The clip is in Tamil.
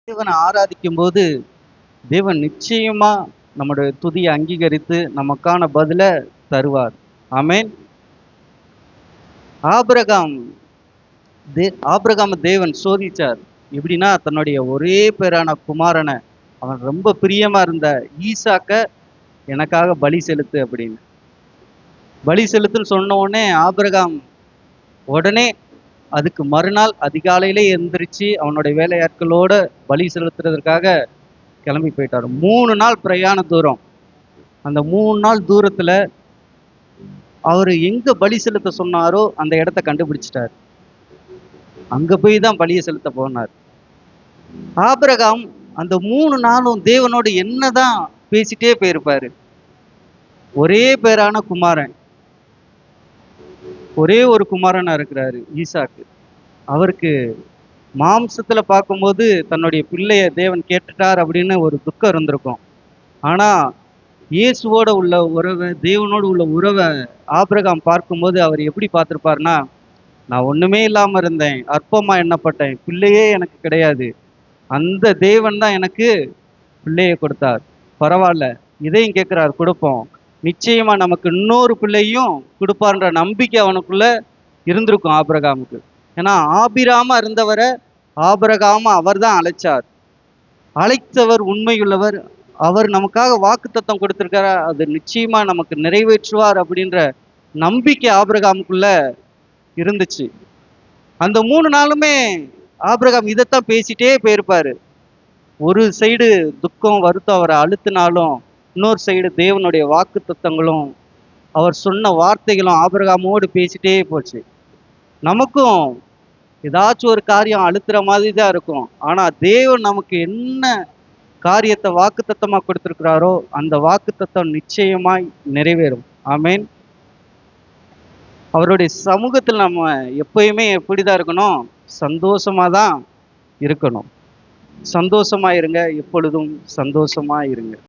தேவனை ஆராதிக்கும் போது தேவன் நிச்சயமா நம்முடைய துதியை அங்கீகரித்து நமக்கான பதில தருவார். ஆமென். ஆபிரகாம் ஆபிரகாம தேவன் சோதிச்சார். எப்படின்னா, தன்னுடைய ஒரே பேரான குமாரனை, அவன் ரொம்ப பிரியமா இருந்த ஈசாக்க எனக்காக பலி செலுத்து அப்படின்னு. பலி செலுத்துன்னு சொன்ன உடனே ஆபிரகாம் உடனே அதுக்கு மறுநாள் அதிகாலையிலே எந்திரிச்சு அவனுடைய வேலையாட்களோட பலி செலுத்துறதற்காக கிளம்பி போயிட்டாரு. 3 நாள் பிரயாண தூரம். அந்த 3 நாள் தூரத்துல அவரு எங்க பலி செலுத்த சொன்னாரோ அந்த இடத்த கண்டுபிடிச்சிட்டாரு. அங்க போய் தான் பலியை செலுத்த போனார். ஆபிரகாம் அந்த 3 நாளும் தேவனோடு என்னதான் பேசிட்டே போயிருப்பாரு. ஒரே பேரான குமாரன், ஒரே ஒரு குமாரனா இருக்கிறாரு ஈசாக்கு. அவருக்கு மாம்சத்துல பார்க்கும்போது தன்னுடைய பிள்ளைய தேவன் கேட்டுட்டார் அப்படின்னு ஒரு துக்கம் இருந்திருக்கும். ஆனா இயேசுவோட உள்ள உறவை, தேவனோடு உள்ள உறவை ஆபிரகாம் பார்க்கும்போது அவர் எப்படி பார்த்திருப்பார்னா, நான் ஒண்ணுமே இல்லாம இருந்தேன், அற்பமா எண்ணப்பட்டேன், பிள்ளையே எனக்கு கிடையாது, அந்த தேவன் தான் எனக்கு பிள்ளையை கொடுத்தார், பரவாயில்ல, இதையும் கேட்கிறார், கொடுப்போம், நிச்சயமா நமக்கு இன்னொரு பிள்ளையும் கொடுப்பார்ன்ற நம்பிக்கை அவனுக்குள்ள இருந்திருக்கும் ஆபிரகாமுக்கு. ஏன்னா ஆபிராம இருந்தவரை ஆபிரகாம அவர் தான் அழைச்சார். அழைத்தவர் உண்மையுள்ளவர். அவர் நமக்காக வாக்குத்தத்தம் கொடுத்திருக்கார், அது நிச்சயமா நமக்கு நிறைவேற்றுவார் அப்படின்ற நம்பிக்கை ஆபிரகாமுக்குள்ள இருந்துச்சு. அந்த 3 நாளுமே ஆபிரகாம் இதைத்தான் பேசிட்டே போயிருப்பாரு. ஒரு சைடு துக்கம் வருத்தம் அவரை அழுத்தினாலும், இன்னொரு சைடு தேவனுடைய வாக்குத்தத்தங்களும் அவர் சொன்ன வார்த்தைகளும் ஆபிரகாமோடு பேசிட்டே போச்சு. நமக்கும் ஏதாச்சும் ஒரு காரியம் அழுத்துற மாதிரி தான் இருக்கும். ஆனா தேவன் நமக்கு என்ன காரியத்தை வாக்குத்தத்தமா கொடுத்திருக்கிறாரோ அந்த வாக்குத்தத்தம் நிச்சயமாய் நிறைவேறும். ஆமென். அவருடைய சமூகத்தில் நம்ம எப்பயுமே எப்படிதான் இருக்கணும்? சந்தோஷமா தான் இருக்கணும். சந்தோஷமா இருங்க, எப்பொழுதும் சந்தோஷமா இருங்க.